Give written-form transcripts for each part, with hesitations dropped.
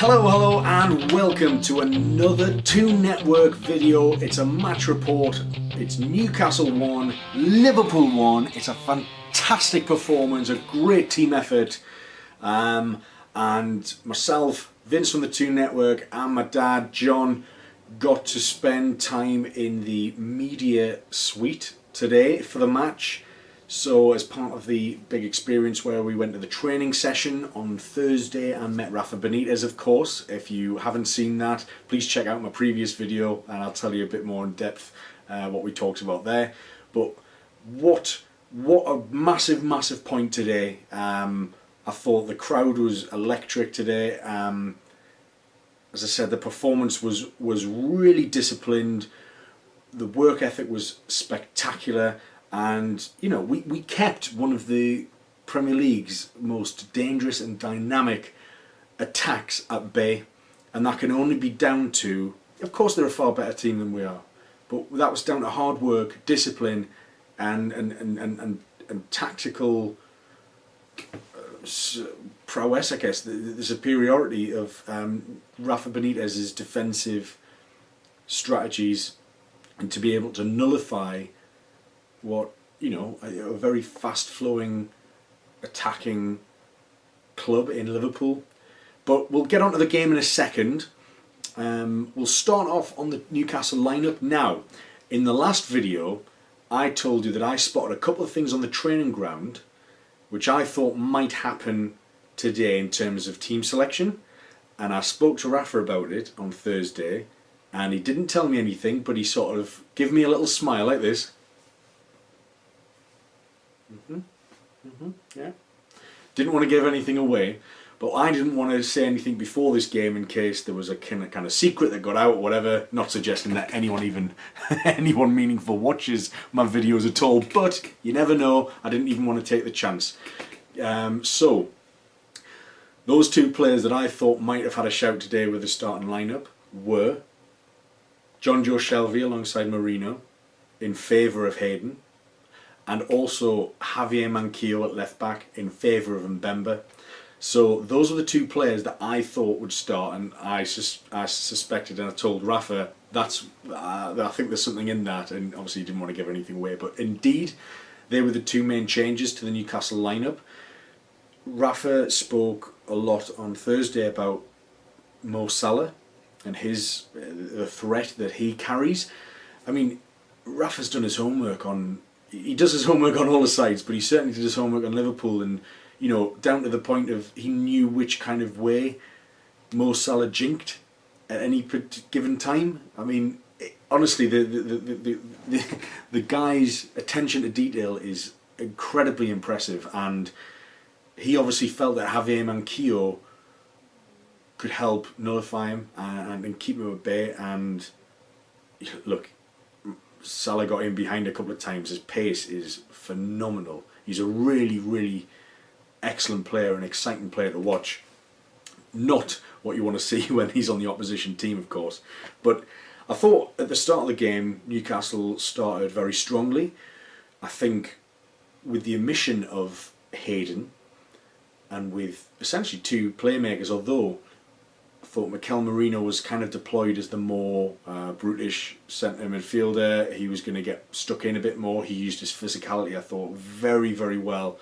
Hello and welcome to another 2 Network video. It's a match report. It's Newcastle 1, Liverpool 1. It's a fantastic performance, a great team effort. And myself, Vince from the 2 Network, and my dad, John, got to spend time in the media suite today for the match. So as part of the big experience where we went to the training session on Thursday and met Rafa Benitez, of course. If you haven't seen that, please check out my previous video and I'll tell you a bit more in depth what we talked about there. But what a massive point today. I thought the crowd was electric today. As I said, the performance was really disciplined. The work ethic was spectacular. And, you know, we kept one of the Premier League's most dangerous and dynamic attacks at bay. And that can only be down to, of course they're a far better team than we are, but that was down to hard work, discipline and tactical prowess, I guess, the superiority of Rafa Benitez's defensive strategies, and to be able to nullify what, you know, a very fast-flowing, attacking club in Liverpool. But we'll get onto the game in a second. We'll start off on the Newcastle lineup. Now, in the last video, I told you that I spotted a couple of things on the training ground which I thought might happen today in terms of team selection. And I spoke to Rafa about it on Thursday, and he didn't tell me anything, but he sort of gave me a little smile like this. Yeah. Didn't want to give anything away, but I didn't want to say anything before this game in case there was a kind of secret that got out or whatever. Not suggesting that anyone meaningful watches my videos at all, but you never know. I didn't even want to take the chance. So those 2 players that I thought might have had a shout today with the starting lineup were Joselu alongside Merino in favour of Hayden, and also Javier Manquillo at left back in favour of Mbemba. So those are the 2 players that I thought would start, and I suspected, and I told Rafa that I think there's something in that, and obviously he didn't want to give anything away, but indeed they were the 2 main changes to the Newcastle lineup. Rafa spoke a lot on Thursday about Mo Salah and the threat that he carries. I mean, Rafa's done his homework on. He does his homework on all the sides, but he certainly did his homework on Liverpool, and, you know, down to the point of he knew which kind of way Mo Salah jinked at any given time. I mean, honestly, the guy's attention to detail is incredibly impressive, and he obviously felt that Javier Manquillo could help nullify him and keep him at bay. And look, Salah got in behind a couple of times. His pace is phenomenal. He's a really excellent player, an exciting player to watch. Not what you want to see when he's on the opposition team, of course. But I thought at the start of the game, Newcastle started very strongly. I think with the omission of Hayden and with essentially 2 playmakers, although I thought Mikel Merino was kind of deployed as the more brutish centre midfielder. He was going to get stuck in a bit more. He used his physicality, I thought, very well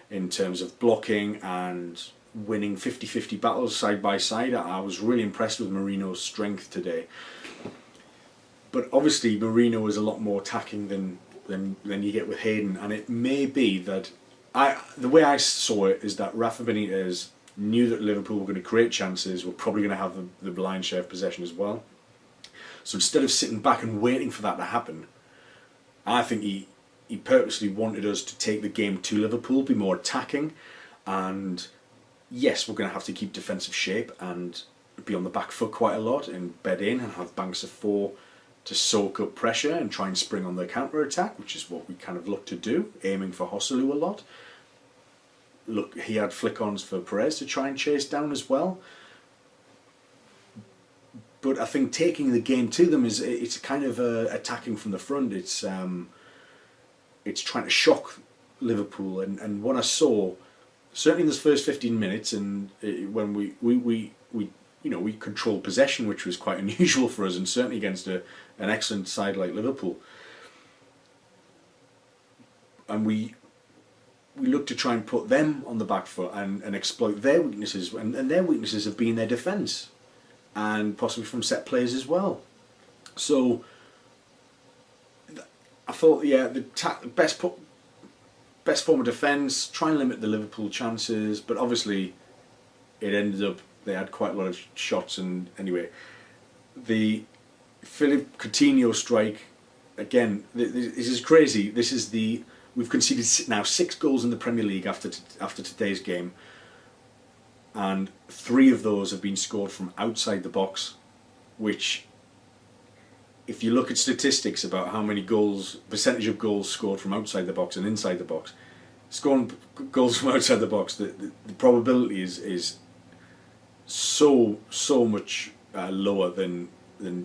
in terms of blocking and winning 50-50 battles side by side. I was really impressed with Merino's strength today. But obviously Merino is a lot more attacking than you get with Hayden, and it may be that the way I saw it is that Rafa Benitez knew that Liverpool were going to create chances, were probably going to have the blind share of possession as well. So instead of sitting back and waiting for that to happen, I think he purposely wanted us to take the game to Liverpool, be more attacking, and yes, we're going to have to keep defensive shape and be on the back foot quite a lot and bed in and have banks of 4 to soak up pressure and try and spring on the counter-attack, which is what we kind of look to do, aiming for Joselu a lot. Look, he had flick-ons for Perez to try and chase down as well. But I think taking the game to them it's kind of attacking from the front. It's trying to shock Liverpool, and what I saw certainly in this first 15 minutes, and when we we controlled possession, which was quite unusual for us, and certainly against an excellent side like Liverpool. And we look to try and put them on the back foot and exploit their weaknesses, and their weaknesses have been their defence, and possibly from set plays as well. So I thought, the best form of defence, try and limit the Liverpool chances, but obviously it ended up they had quite a lot of shots, and anyway, the Philippe Coutinho strike, again, this is crazy. We've conceded now 6 goals in the Premier League after today's game, and 3 of those have been scored from outside the box, which, if you look at statistics about how many percentage of goals scored from outside the box and inside the box, scoring goals from outside the box, the probability is so much lower than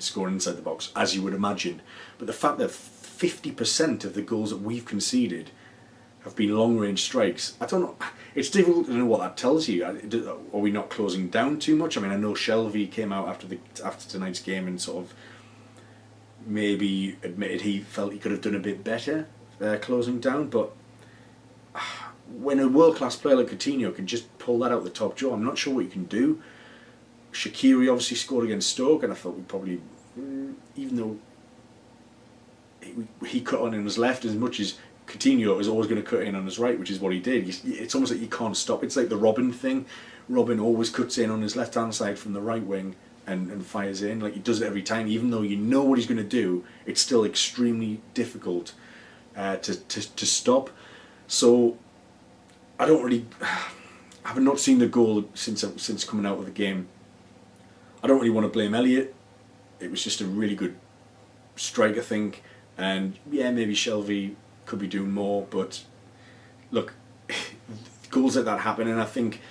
scoring inside the box, as you would imagine. But the fact that 50% of the goals that we've conceded have been long-range strikes, I don't know. It's difficult to know what that tells you. Are we not closing down too much? I mean, I know Shelvey came out after tonight's game and sort of maybe admitted he felt he could have done a bit better closing down, but when a world-class player like Coutinho can just pull that out the top drawer, I'm not sure what you can do. Shaqiri obviously scored against Stoke, and I thought we probably, even though he cut on in his left as much as Coutinho is always going to cut in on his right, which is what he did. It's almost like you can't stop. It's like the Robin thing. Robin always cuts in on his left-hand side from the right wing and fires in. Like, he does it every time. Even though you know what he's going to do, it's still extremely difficult to stop. So I have not seen the goal since coming out of the game. I don't really want to blame Elliott. It was just a really good strike, I think. And yeah, maybe Shelvey could be doing more. But look, goals like that happen. And I think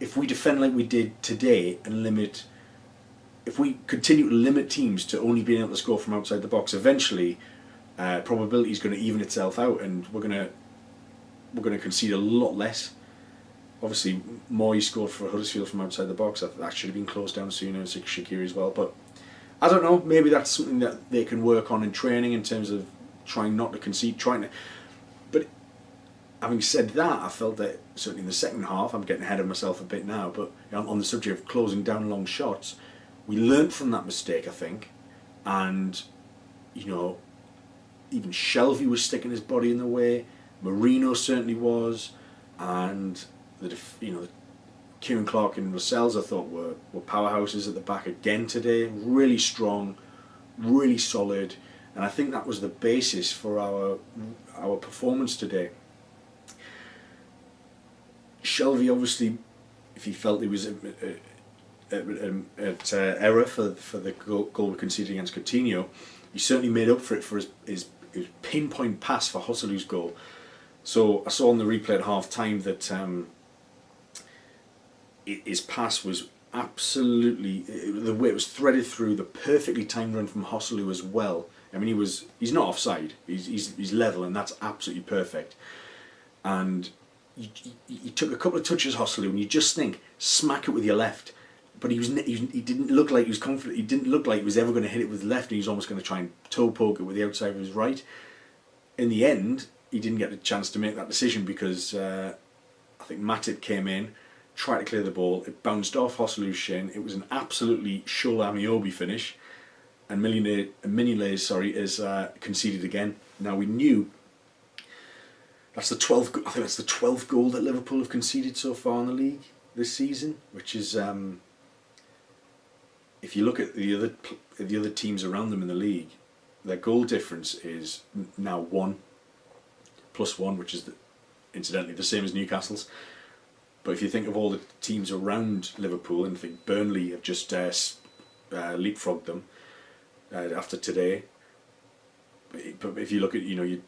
if we defend like we did today and if we continue to limit teams to only being able to score from outside the box, eventually probability is going to even itself out, and we're going to concede a lot less. Obviously, Moy scored for Huddersfield from outside the box. That should have been closed down sooner, Shaqiri as well. But I don't know, maybe that's something that they can work on in training in terms of trying not to concede, But having said that, I felt that certainly in the second half, I'm getting ahead of myself a bit now, but on the subject of closing down long shots, we learnt from that mistake, I think. And, even Shelvey was sticking his body in the way, Marino certainly was, and Kieran Clark and Lascelles, I thought, were powerhouses at the back again today. Really strong, really solid, and I think that was the basis for our performance today. Shelvey, obviously, if he felt he was at error for the goal we conceded against Coutinho, he certainly made up for it for his pinpoint pass for Joselu's goal. So I saw on the replay at half time that his pass was absolutely, the way it was threaded through, the perfectly timed run from Joselu as well. I mean, he's not offside, he's level, and that's absolutely perfect. And he took a couple of touches, Joselu, and you just think, smack it with your left. But he didn't look like he was confident. He didn't look like he was ever going to hit it with the left, and he was almost going to try and toe poke it with the outside of his right. In the end, he didn't get the chance to make that decision because I think Matip came in, tried to clear the ball, it bounced off Joselu's shin. It was an absolutely Shola Amiobi finish, and Mignolet is conceded again. Now we knew that's the 12th. I think that's the 12th goal that Liverpool have conceded so far in the league this season, which is if you look at the other teams around them in the league, their goal difference is now 1+1, which is incidentally the same as Newcastle's. But if you think of all the teams around Liverpool, and I think Burnley have just leapfrogged them after today. But if you look at your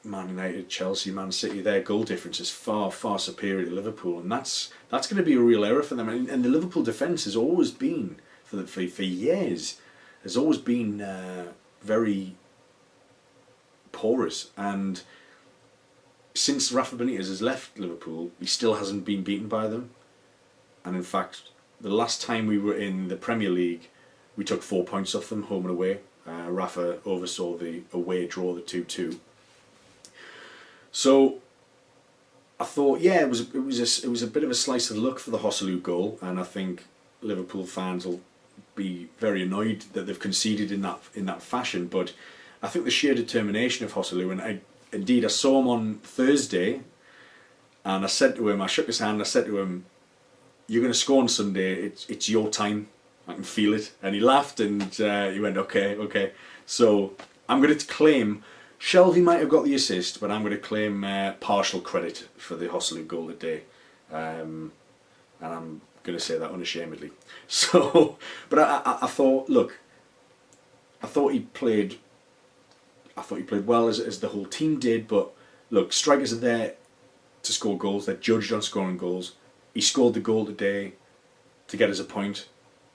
Man United, Chelsea, Man City, their goal difference is far, far superior to Liverpool, and that's going to be a real error for them. And the Liverpool defence has always been, for years, has always been very porous. And since Rafa Benitez has left Liverpool, he still hasn't been beaten by them. And in fact, the last time we were in the Premier League, we took 4 points off them, home and away. Rafa oversaw the away draw, the 2-2. So I thought, yeah, it was a bit of a slice of luck for the Joselu goal, and I think Liverpool fans will be very annoyed that they've conceded in that fashion. But I think the sheer determination of Joselu, and I saw him on Thursday, and I said to him, I shook his hand, and I said to him, "You're going to score on Sunday. It's your time. I can feel it." And he laughed, and he went, "Okay." So I'm going to claim. Shelvey might have got the assist, but I'm going to claim partial credit for the Joselu goal today, and I'm going to say that unashamedly. So, but I thought, look, I thought he played well as the whole team did. But look, strikers are there to score goals. They're judged on scoring goals. He scored the goal today to get us a point.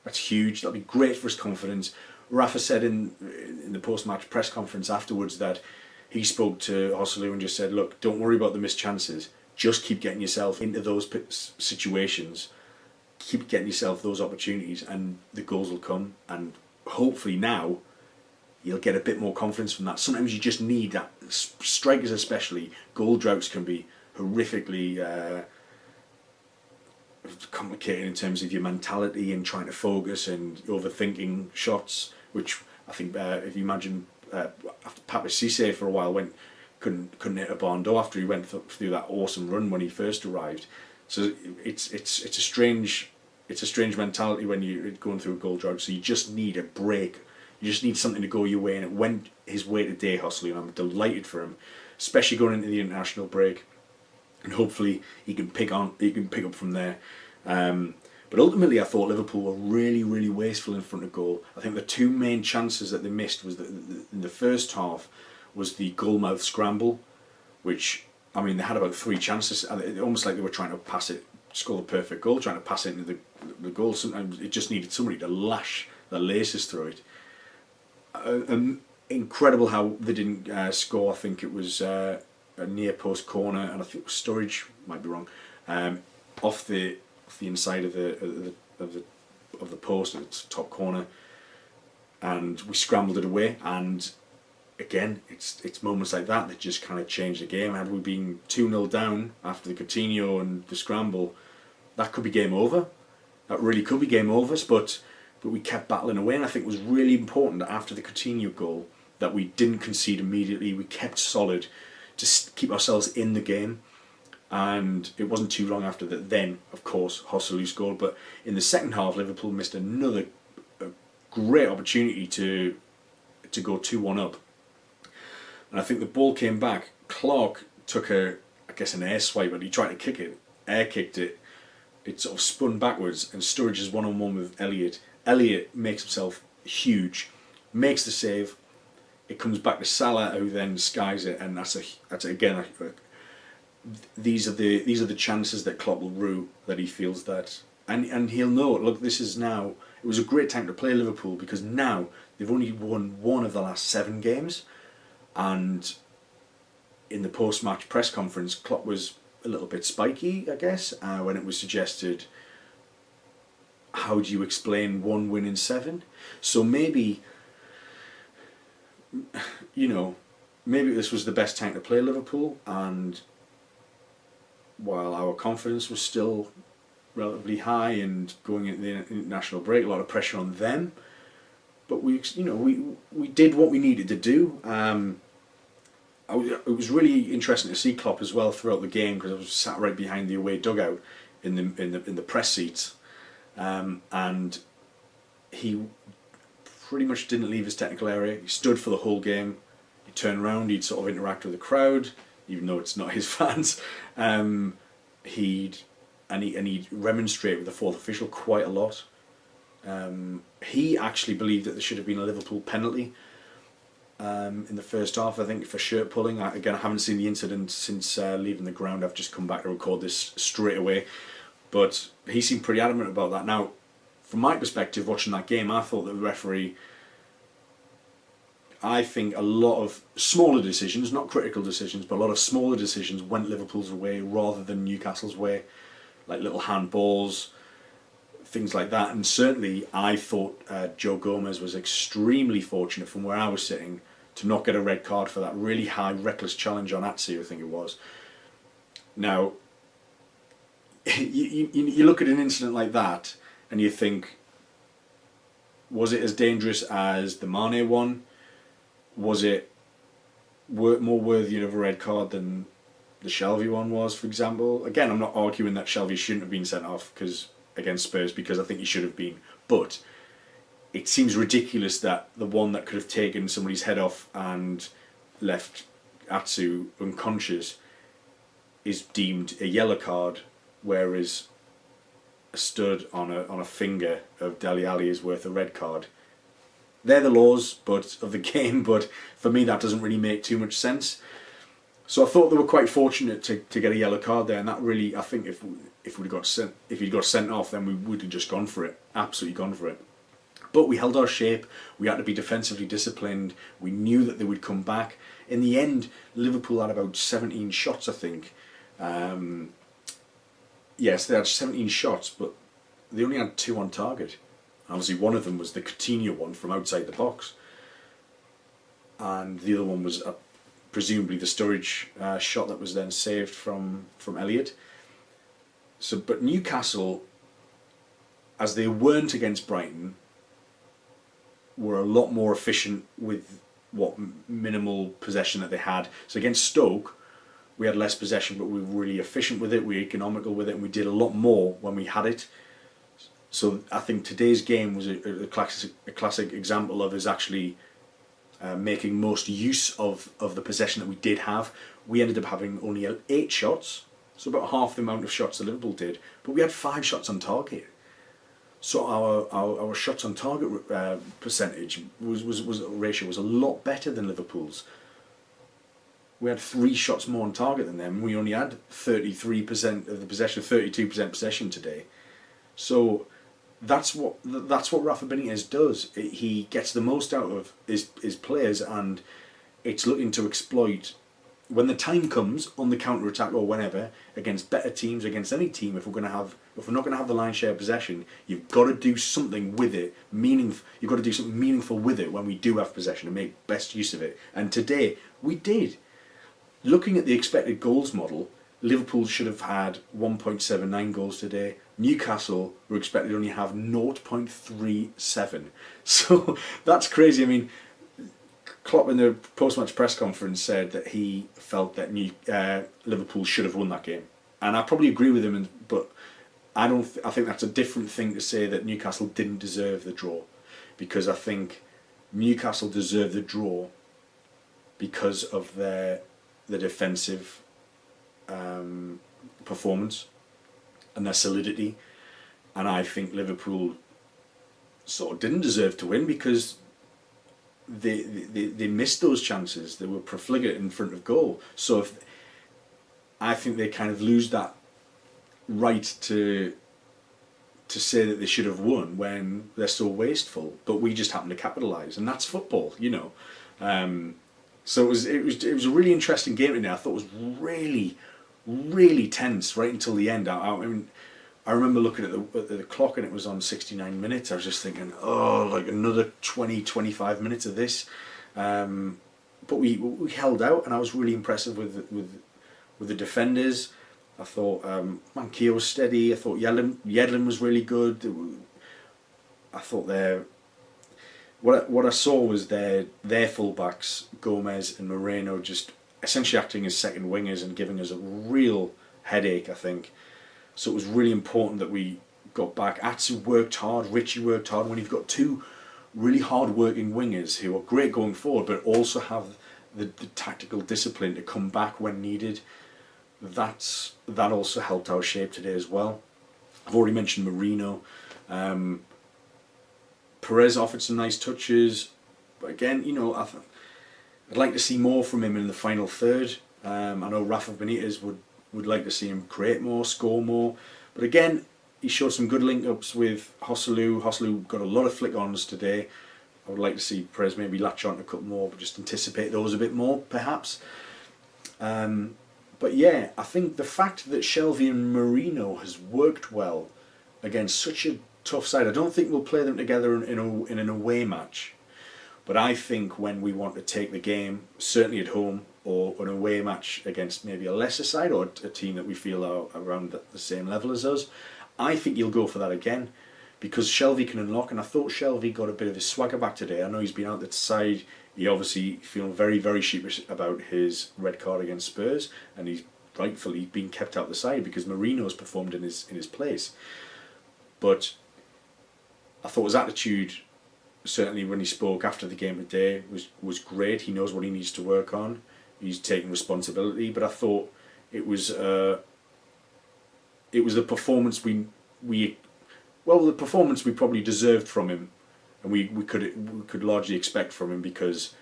That's huge. That'll be great for his confidence. Rafa said in the post-match press conference afterwards that he spoke to Joselu and just said, "Look, don't worry about the missed chances. Just keep getting yourself into those situations. Keep getting yourself those opportunities, and the goals will come. And hopefully now, you'll get a bit more confidence from that. Sometimes you just need that. Strikers especially, goal droughts can be horrifically complicated in terms of your mentality and trying to focus and overthinking shots, which I think if you imagine after Patrice Cisse for a while couldn't hit a barn door after he went through that awesome run when he first arrived. So it's a strange mentality when you're going through a goal drought. So you just need a break. You just need something to go your way, and it went his way today, Joselu, and I'm delighted for him, especially going into the international break. And hopefully he can pick up from there. But ultimately, I thought Liverpool were really, really wasteful in front of goal. I think the two main chances that they missed was in the first half was the goalmouth scramble, which, I mean, they had about 3 chances. Almost like they were trying to score the perfect goal, trying to pass it into the goal. Sometimes it just needed somebody to lash their laces through it. Incredible how they didn't score. I think it was a near post corner, and I think Sturridge, might be wrong, off the inside of the post at the top corner, and we scrambled it away. And again, it's moments like that that just kind of change the game. Had we been 2-0 down after the Coutinho and the scramble, that could be game over. That really could be game over. But we kept battling away, and I think it was really important that after the Coutinho goal that we didn't concede immediately. We kept solid to keep ourselves in the game, and it wasn't too long after that then, of course, Joselu scored. But in the second half, Liverpool missed another great opportunity to go 2-1 up, and I think the ball came back. Clark took an air swipe, and he tried to kick it, air kicked it. It sort of spun backwards, and Sturridge is 1-on-1 with Elliott. Elliott makes himself huge, makes the save. It comes back to Salah, who then skies it, and that's again. These are the chances that Klopp will rue, that he feels that, and he'll know. Look, this is now. It was a great time to play Liverpool because now they've only won 1 of the last 7 games, and in the post-match press conference, Klopp was a little bit spiky, I guess, when it was suggested, how do you explain 1 win in 7? So maybe, maybe this was the best time to play Liverpool, and while our confidence was still relatively high and going into the international break, a lot of pressure on them, but we did what we needed to do. It was really interesting to see Klopp as well throughout the game, because I was sat right behind the away dugout in the press seats, and he pretty much didn't leave his technical area. He stood for the whole game. He turned around, he'd sort of interact with the crowd, even though it's not his fans. He'd remonstrate with the fourth official quite a lot. He actually believed that there should have been a Liverpool penalty in the first half, I think, for shirt pulling. I haven't seen the incident since leaving the ground. I've just come back to record this straight away. But he seemed pretty adamant about that. Now, from my perspective, watching that game, I thought that the referee, I think a lot of smaller decisions, not critical decisions, but a lot of smaller decisions went Liverpool's way rather than Newcastle's way, like little handballs, things like that. And certainly I thought Joe Gomez was extremely fortunate from where I was sitting to not get a red card for that really high reckless challenge on Atsu, I think it was. Now, you look at an incident like that and you think, was it as dangerous as the Mane one? Was it more worthy of a red card than the Shelvey one was, for example? Again, I'm not arguing that Shelvey shouldn't have been sent off against Spurs, because I think he should have been. But it seems ridiculous that the one that could have taken somebody's head off and left Atsu unconscious is deemed a yellow card, whereas a stud on a finger of Dele Alli is worth a red card. They're the laws of the game, but for me that doesn't really make too much sense. So I thought they were quite fortunate to get a yellow card there, and that really, I think if he'd got sent off, then we would have just gone for it, absolutely gone for it. But we held our shape. We had to be defensively disciplined. We knew that they would come back. In the end, Liverpool had about 17 shots, I think. Yes, they had 17 shots, but they only had 2 on target. Obviously, one of them was the Coutinho one from outside the box, and the other one was presumably the Sturridge shot that was then saved from Elliott. So, but Newcastle, as they weren't against Brighton, were a lot more efficient with what minimal possession that they had. So against Stoke, we had less possession, but we were really efficient with it, we were economical with it, and we did a lot more when we had it. So I think today's game was a classic example of us actually making most use of the possession that we did have. We ended up having only 8 shots, so about half the amount of shots that Liverpool did, but we had 5 shots on target. So our shots on target percentage ratio was a lot better than Liverpool's. We had 3 shots more on target than them. We only had 33% of the possession, 32% possession today. So that's what Rafa Benitez does. He gets the most out of his players, and it's looking to exploit when the time comes on the counter attack or whenever against better teams, against any team. If we're not going to have the lion's share of possession, you've got to do something with it. You've got to do something meaningful with it when we do have possession and make best use of it. And today we did. Looking at the expected goals model, Liverpool should have had 1.79 goals today. Newcastle were expected to only have 0.37. So that's crazy. I mean, Klopp in the post-match press conference said that he felt that Liverpool should have won that game, and I probably agree with him. But I think that's a different thing to say that Newcastle didn't deserve the draw, because I think Newcastle deserved the draw because of the defensive performance and their solidity, and I think Liverpool sort of didn't deserve to win because they missed those chances. They were profligate in front of goal. So I think they kind of lose that right to say that they should have won when they're so wasteful. But we just happen to capitalise, and that's football, you know. So it was a really interesting game today. I thought it was really tense right until the end. I mean, I remember looking at the clock and it was on 69 minutes. I was just thinking, oh, like another 20-25 minutes of this. But we held out, and I was really impressive with the defenders. I thought Manquillo was steady. I thought Yedlin was really good. I thought what I saw was their fullbacks, Gomez and Moreno, just essentially acting as second wingers and giving us a real headache, I think. So it was really important that we got back. Atsu worked hard, Richie worked hard. When you've got 2 really hard-working wingers who are great going forward, but also have the tactical discipline to come back when needed, that also helped our shape today as well. I've already mentioned Moreno. Perez offered some nice touches, but again, you know, I'd like to see more from him in the final third. I know Rafa Benitez would like to see him create more, score more, but again, he showed some good link-ups with Joselu. Joselu got a lot of flick-ons today. I would like to see Perez maybe latch on to a couple more, but just anticipate those a bit more, perhaps. But yeah, I think the fact that Shelvey and Moreno has worked well against such a tough side. I don't think we'll play them together in an away match, but I think when we want to take the game, certainly at home, or an away match against maybe a lesser side or a team that we feel are around the same level as us, I think you'll go for that again, because Shelvey can unlock, and I thought Shelvey got a bit of his swagger back today. I know he's been out the side. He obviously feeling very, very sheepish about his red card against Spurs, and he's rightfully been kept out the side because Marino's performed in his place. But I thought his attitude, certainly when he spoke after the game today, was great. He knows what he needs to work on. He's taking responsibility. But I thought it was the performance the performance we probably deserved from him, and we could largely expect from him, because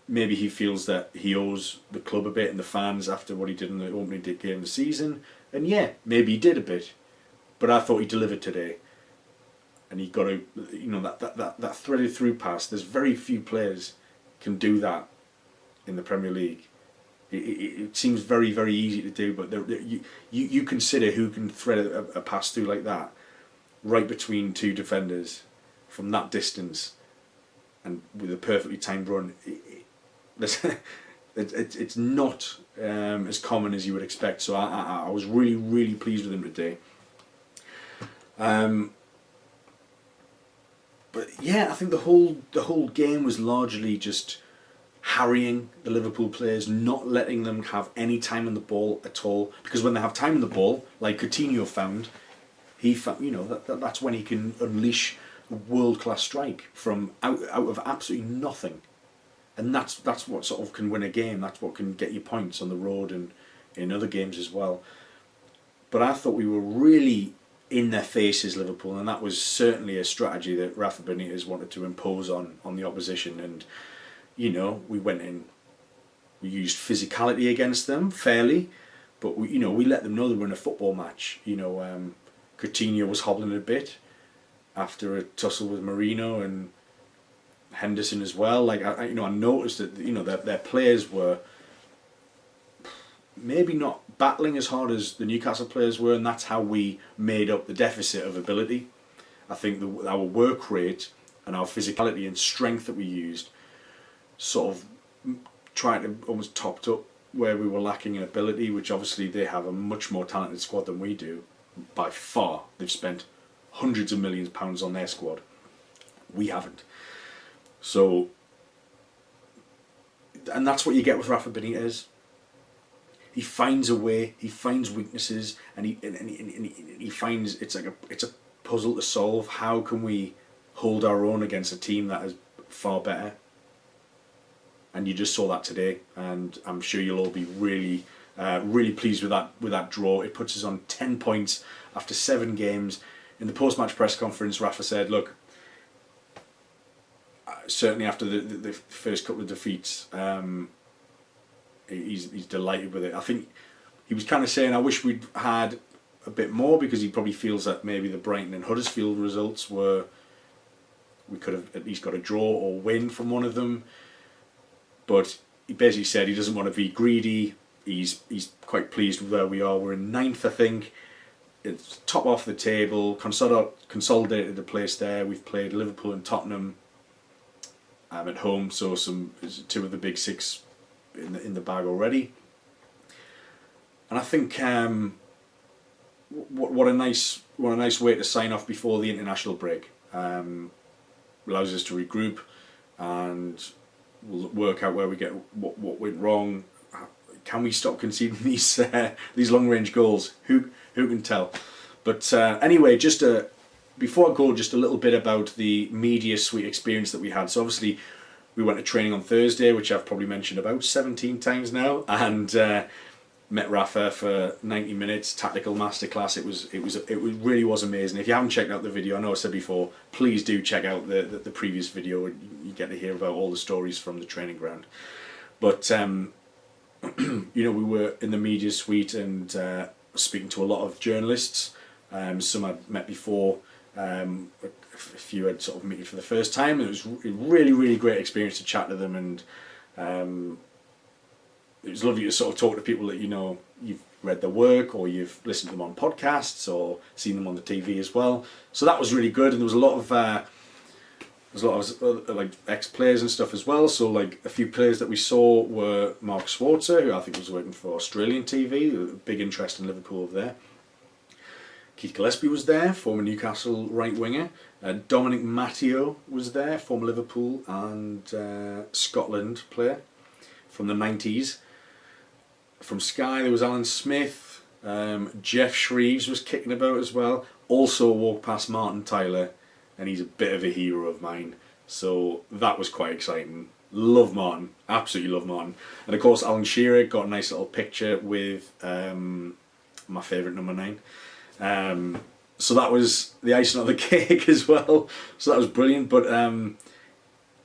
maybe he feels that he owes the club a bit and the fans after what he did in the opening game of the season. And yeah, maybe he did a bit, but I thought he delivered today. And he got that threaded through pass. There's very few players can do that in the Premier League. It seems very, very easy to do, but you consider who can thread a pass through like that, right between two defenders from that distance, and with a perfectly timed run. It's not as common as you would expect. So I was really, really pleased with him today. But yeah, I think the whole game was largely just harrying the Liverpool players, not letting them have any time on the ball at all. Because when they have time on the ball, like Coutinho found, that's when he can unleash a world-class strike from out of absolutely nothing. And that's what sort of can win a game. That's what can get you points on the road and in other games as well. But I thought we were really in their faces, Liverpool, and that was certainly a strategy that Rafa Benitez wanted to impose on the opposition. And we went in, we used physicality against them fairly, but we let them know they were in a football match. Coutinho was hobbling a bit after a tussle with Marino, and Henderson as well. Like I noticed that their players were maybe not battling as hard as the Newcastle players were, and that's how we made up the deficit of ability. I think our work rate and our physicality and strength that we used sort of tried to almost topped up where we were lacking in ability, which obviously they have a much more talented squad than we do. By far, they've spent hundreds of millions of pounds on their squad. We haven't. So, and that's what you get with Rafa Benitez. He finds a way. He finds weaknesses, and he finds it's a puzzle to solve. How can we hold our own against a team that is far better? And you just saw that today, and I'm sure you'll all be really, really pleased with that draw. It puts us on 10 points after 7 games. In the post-match press conference, Rafa said, "Look, certainly after the first couple of defeats, he's delighted with it." I think he was kind of saying, "I wish we'd had a bit more," because he probably feels that maybe the Brighton and Huddersfield results we could have at least got a draw or win from one of them. But he basically said he doesn't want to be greedy. He's quite pleased with where we are. We're in 9th, I think. It's top off the table. Consolidated the place there. We've played Liverpool and Tottenham at home, so 2 of the big 6 in the bag already. And I think what a nice way to sign off before the international break. Allows us to regroup, and we'll work out where we get what went wrong. Can we stop conceding these long range goals? Who can tell? But anyway, before I go, just a little bit about the media suite experience that we had. So obviously, we went to training on Thursday, which I've probably mentioned about 17 times now, and met Rafa for 90 minutes, tactical masterclass. It really was amazing. If you haven't checked out the video, I know I said before, please do check out the previous video. You get to hear about all the stories from the training ground. But we were in the media suite and speaking to a lot of journalists. Some I'd met before. A few had sort of met for the first time. It was a really, really great experience to chat to them, and it was lovely to sort of talk to people that read their work, or you've listened to them on podcasts, or seen them on the TV as well. So that was really good, and there was a lot of like ex-players and stuff as well. So like a few players that we saw were Mark Schwarzer, who I think was working for Australian TV, big interest in Liverpool over there. Keith Gillespie was there, former Newcastle right winger. Dominic Matteo was there, former Liverpool and Scotland player from the 90s. From Sky there was Alan Smith. Jeff Shreves was kicking about as well. Also walked past Martin Tyler, and he's a bit of a hero of mine. So that was quite exciting. Love Martin, absolutely love Martin. And of course Alan Shearer got a nice little picture with my favourite number 9. So that was the icing on the cake as well. So that was brilliant. But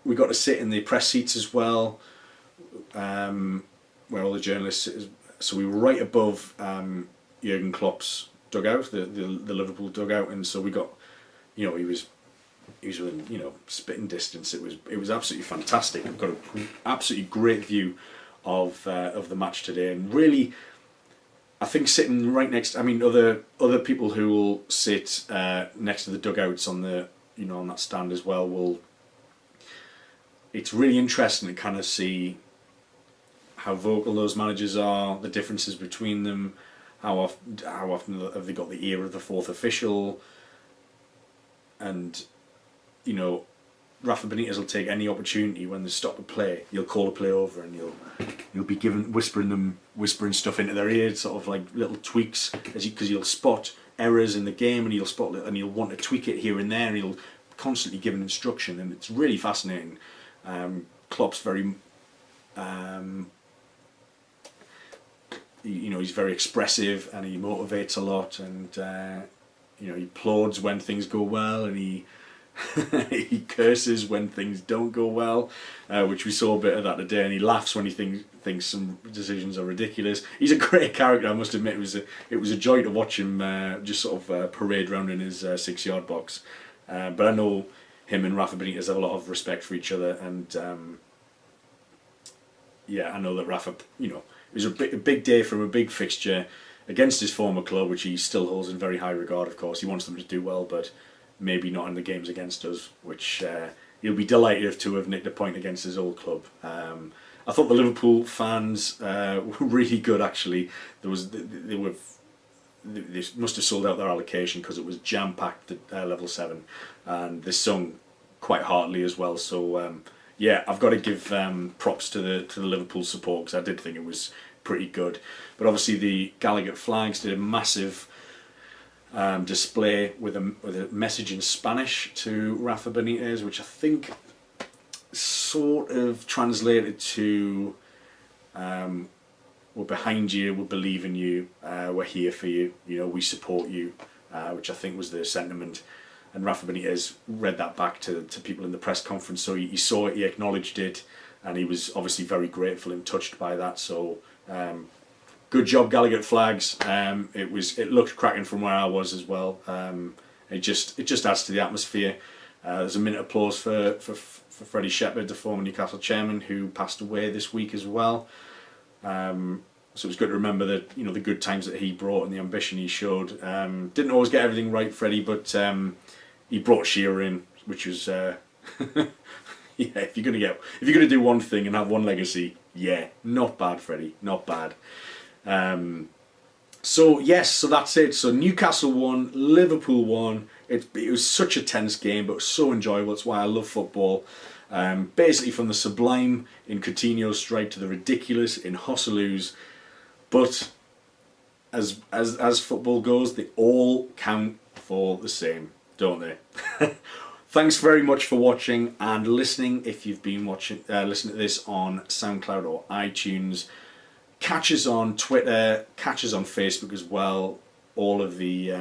we got to sit in the press seats as well, where all the journalists sit. So we were right above Jurgen Klopp's dugout, the Liverpool dugout, and so we got, he was within spitting distance. It was absolutely fantastic. We've got an absolutely great view of the match today, and really, I think sitting right next. I mean, other people who will sit next to the dugouts on the on that stand as well will. It's really interesting to kind of see how vocal those managers are, the differences between them, how often have they got the ear of the fourth official, and Rafa Benitez will take any opportunity when they stop a play. You'll call a play over, and you'll be whispering stuff into their ear, sort of like little tweaks, because you'll spot errors in the game, and you'll want to tweak it here and there, and he'll constantly give an instruction, and it's really fascinating. Klopp's very, he's very expressive, and he motivates a lot, and he applauds when things go well, and he he curses when things don't go well, which we saw a bit of that today, and he laughs when he thinks some decisions are ridiculous. He's a great character, I must admit. It was a joy to watch him just sort of parade around in his 6-yard box. But I know him and Rafa Benitez have a lot of respect for each other, and I know that Rafa, it was a big day for him, a big fixture against his former club, which he still holds in very high regard, of course. He wants them to do well, but maybe not in the games against us, which he'll be delighted to have nicked a point against his old club. I thought the Liverpool fans were really good, actually. They must have sold out their allocation, because it was jam-packed at level 7, and they sung quite heartily as well. So I've got to give props to the Liverpool support, because I did think it was pretty good. But obviously the Gallagher Flags did a massive display with a message in Spanish to Rafa Benitez, which I think sort of translated to we're behind you, we believe in you, we're here for you, we support you, which I think was the sentiment. And Rafa Benitez read that back to people in the press conference, so he saw it, he acknowledged it, and he was obviously very grateful and touched by that. So good job, Gallagher Flags. It looked cracking from where I was as well. It just adds to the atmosphere. There's a minute of applause for Freddie Shepherd, the former Newcastle chairman, who passed away this week as well. So it was good to remember that the good times that he brought and the ambition he showed. Didn't always get everything right, Freddie, but he brought Shearer in, which was if you're gonna do one thing and have one legacy, not bad, Freddie, not bad. So that's it. So Newcastle won, Liverpool won. It was such a tense game, but it was so enjoyable. That's why I love football. Basically from the sublime in Coutinho's strike to the ridiculous in Joselu's. But as football goes, they all count for the same, don't they? Thanks very much for watching and listening. If you've been listening to this on SoundCloud or iTunes, catch us on Twitter, catch us on Facebook as well. All of the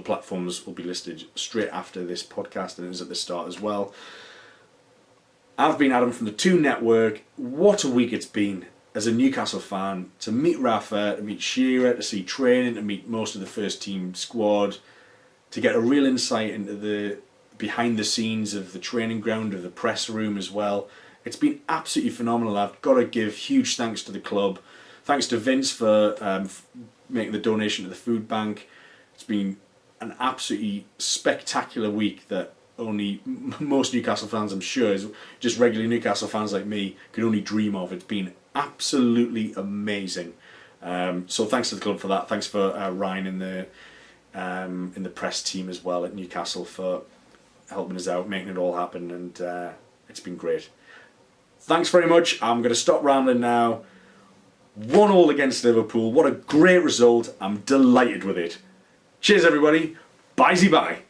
platforms will be listed straight after this podcast, and it is at the start as well. I've been Adam from the 2 Network. What a week it's been as a Newcastle fan, to meet Rafa, to meet Shearer, to see training, to meet most of the first team squad, to get a real insight into the behind the scenes of the training ground, of the press room as well. It's been absolutely phenomenal. I've got to give huge thanks to the club, Thanks to Vince for making the donation to the food bank. It's been an absolutely spectacular week that only most Newcastle fans, I'm sure, just regular Newcastle fans like me, could only dream of. It's been absolutely amazing. So thanks to the club for that. Thanks for Ryan in the press team as well at Newcastle for helping us out, making it all happen, and it's been great. Thanks very much. I'm going to stop rambling now. 1-1 against Liverpool. What a great result. I'm delighted with it. Cheers, everybody. Bye-bye.